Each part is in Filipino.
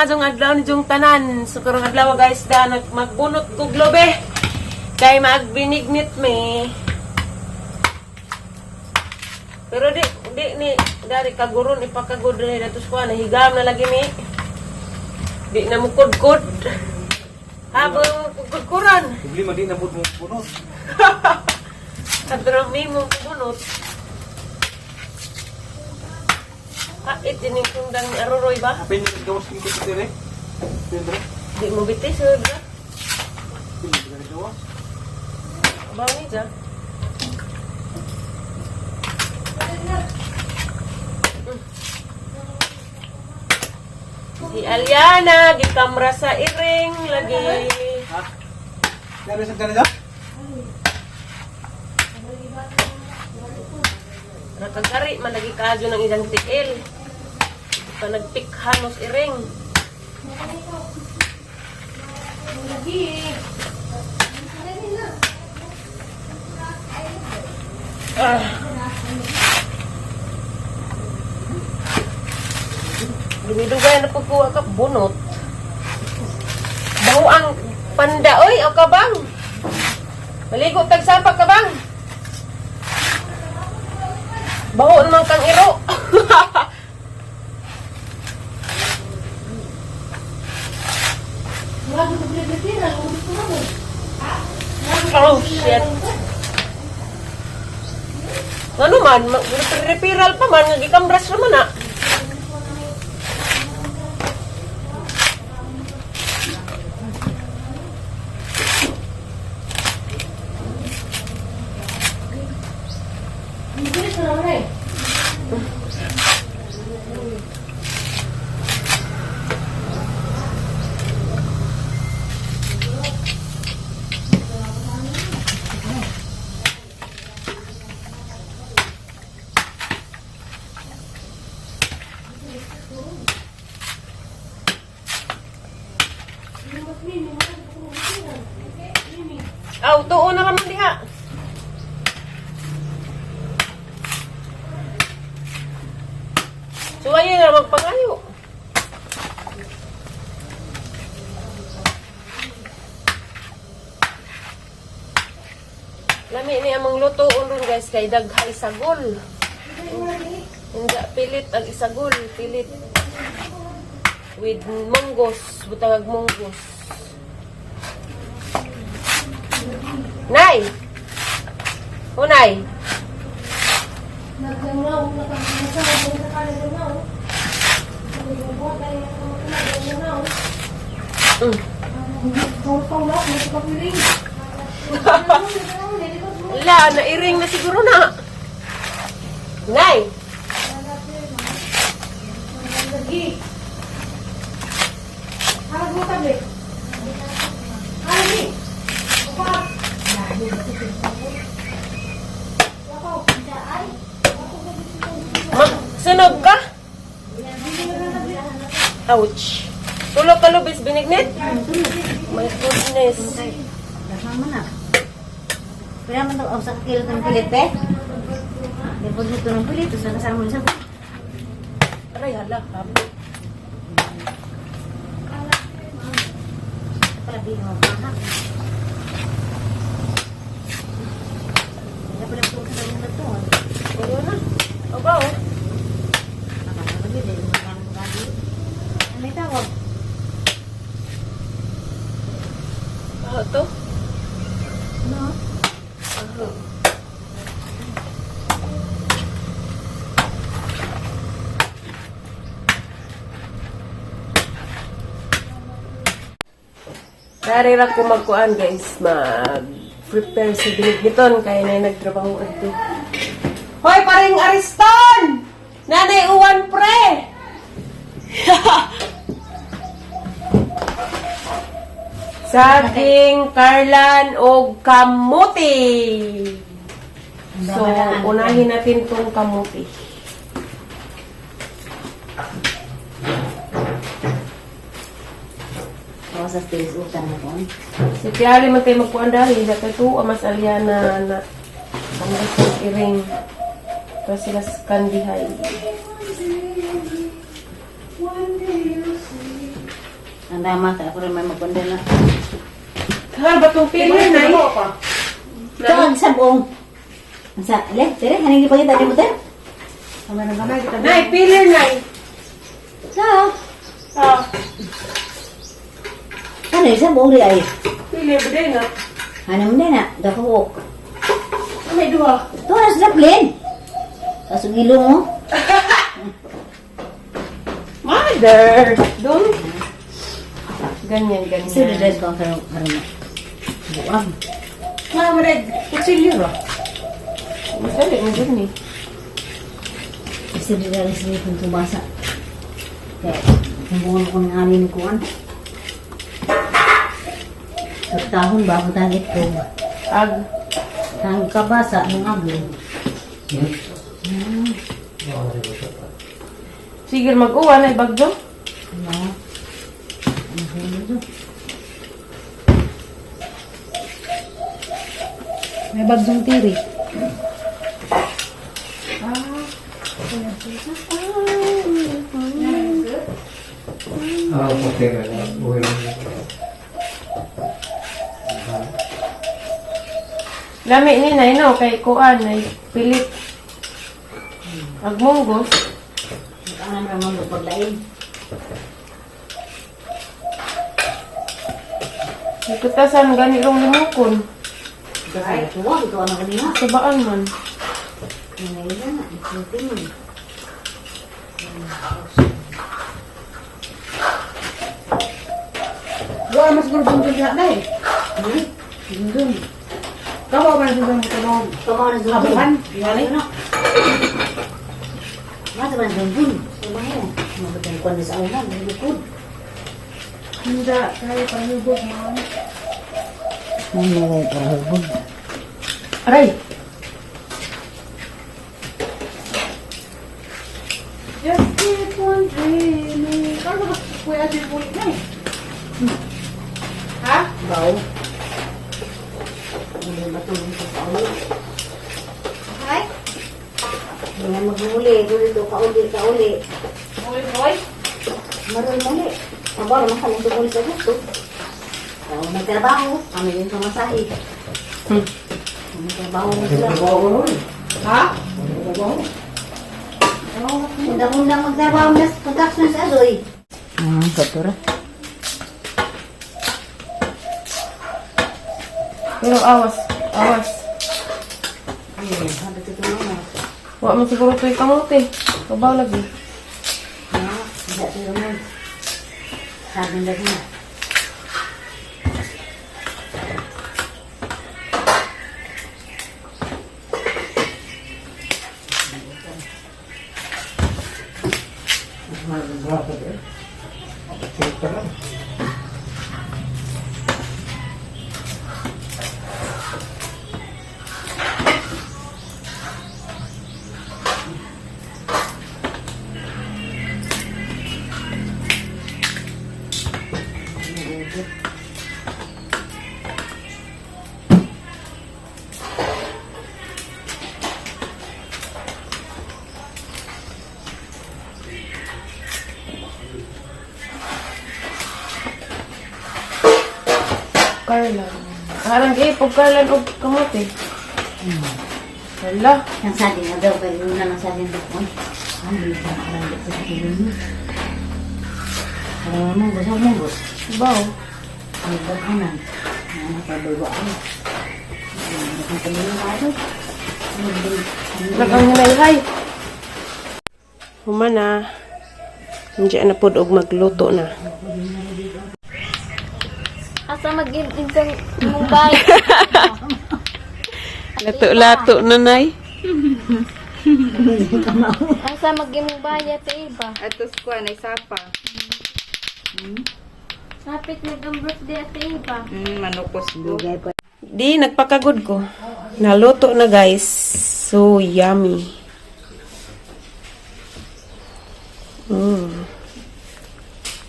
mazong adlaw ni jung tanan. So karong adlaw guys da magbunot ko globe. Kay magbinignit me. Pero di ni dari kaguron ipakagod ni datos ko na higam na lagi ni. Di na mo kudkod. Habang kudkuran. Problema di na mo bunot. Kadrami mo bunot. Ito yung kundang aruroy ba? Apa yung gawas kong kasi dire? Dire? Di mo bitis, ba? Hindi ka gawas. Abang ni dyan. Si Aliana, gikamra sa iring, lagi. Ha? Kaya sa kanila? Nakagari, man lagi kadyo ng ilang tiil. Pa nagpikhanos iring. Dumidugay na pagkuha ka, bunot. Baho ang panda, oy, o kabang. Maligo tagsapak kabang. Baho naman kang iro. Oh, shit. Ano man, repiral pa man, nagikambras naman na. Aw, tuon na naman diha. So, ayun na magpangayo. Lami ni amang lutoon ron guys, kay daghay sagol. Hindi pilit ang isagol, pilit. With munggos, butang munggos. Nay! Unay! Wala, nairing na siguro na. Nay! Sunog ka? Ouch. Tulog ka lubis binignit? My goodness. Kasama na. Kaya man daw sa kakilot ng pilit, be? Depod nito ng pilit, tapos nakasama mo sa Aray, hala. pala di mo mahak. Kaya pala po sa mga ito. Ano na? Aba, oh. Nakakalabi, dahil mo kang kagi. Ano yung tawag? To? No? Dari ra ko magkuan guys, mag-prepare sa binigniton kaya na nagtrabaho ito. Hoy, paring Ariston! Nanay uwan pre! Saging, karlan, o kamuti. So, unahin natin tong kamuti. Sa stage utang na po. Si Tiari man tayo magkuhan dahil sa ito, mas aliana na ang gusto iring. Ito sila sa kandihay. Ang dama sa ako rin may magpanda na. Hal ba tong pili na eh? Ito ang sabong. Ang sa, ale, tere, hanigi pa kita mo tere. Nay, pili na eh. Sa, Ah, ano yung sabong ri ay? pili ba din na? Ano mo din na, dakawok. May duha. Ito na sa plane. Kaso gilo mo. Mother! Doon. Ganyan, Isa ganyan. din ko ang karang mo. Buwag. Mama, red. Kutsilyo ba? Masali mo dun eh. Isa din rin sa kung tumasa. Kaya, hubungan ko ng amin kuwan. Sa tahon ba ako tagit ko ba? Ag. Tang kabasa ng aglo. Sige, mag-uwan ay bagyo. Ano? Ano sa ito? May bagsong tiri. Okay na lang. Buhay lang. Lami ni na, no? Kay kuan ay pilit. Agmunggos. Ang naman mo paglain. Ikutasan gani rong limukon. Kasi tuwag ito ano kanina. Sabaan man. Ngayon na, ikutin mo. Wala mas siguro dun diha na eh. Dun. Kawa ba dun mo tulong? Tumawa na doon. Abuhan? Yari na. Masa ba na doon? Tumawa na. Mabutang kuwan na sa ulan. May lukod. Hindi, kaya pahubog mo. Ang nagay para hubog. Aray! Just keep on dreaming. Kano ba kuya din po na eh? Ha? Baw. Hindi matulong sa ulan. Hi? Hindi na mag-uli. Dito kauli, kauli. Boy, boy. Maroon muli. Mabaro naman kami sa pulis sa gusto. Kaya nagtrabaho. Kami din sa masahe. Nagtrabaho mo sila. Ha? Undang-undang magtrabaho na sa construction sa Azoy. Katura. Pero awas. Awas. Habit ito na. Wa mo siguro ito'y kamote. Kabaw lagi. Tidak tiro mo. Sabi lagi na. Carla. Harang kayo, pag Carla o kamote. Wala. Yang saging na daw. Kaya yun na lang saging daw. Ang bisa na karang sa saging mo. Kaya mo, gusto mo, gusto. Baw. Ang baghanan. Ang nakabagaan. Ang nakabagaan. Nakang hinay-hay. Humana. Hindi na po og magluto na. Asa mag-intang mubay. Lato-lato na, Nay. Asa mag-mubay ate iba. Atos ko na sapa. Sapit nag-ang birthday ate iba. Manukos ko. Di, nagpakagod ko. Naluto na, guys. So yummy.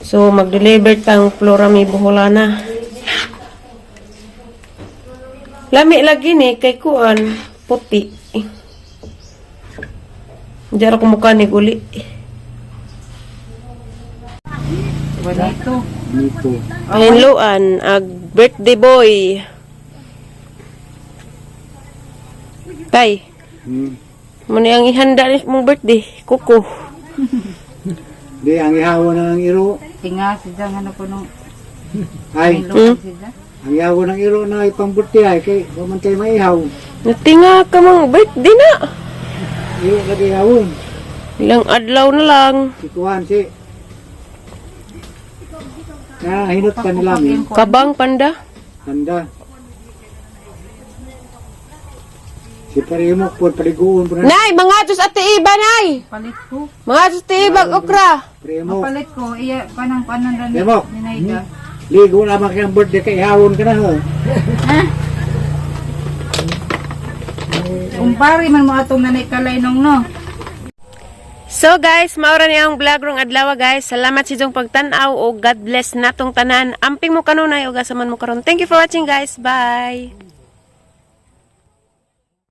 So, mag-deliver tang Florami Buholana. Lami lagi ni, kay kuan, puti. Diyan ako mukha ni guli. Dito. Nito. Pahinluan, ag birthday boy. Tay, muna ang ihanda ni mong birthday, kuko. Di, ang ihawa na ng iro. Tinga, siya nga na po nung Ay, siya. ang ihawa ng iro na ipambuti ay kay pamantay maihaw. Natinga ka mong birthday na. Iro lagi ihawon. Ilang adlaw na lang. Si Kuhan si. Hinot ka nila mi. Kabang panda. Handa. Si Parimok po, paliguan po na. Nay, mga atos ate iba, nay. Palit ko. Mga atos ate iba, okra. Parimok. Palit ko, iya, panang rin Demok. ni Naida. Ligo lamang kang birthday kay ihawon ka na ho. Kumpari man mo atong nanay kalay nung no. So guys, maura niya ang vlog rong adlaw guys. Salamat sa inyong pagtanaw o God bless natong tanan. Amping mo kanunay o gasaman mo karon. Thank you for watching guys. Bye.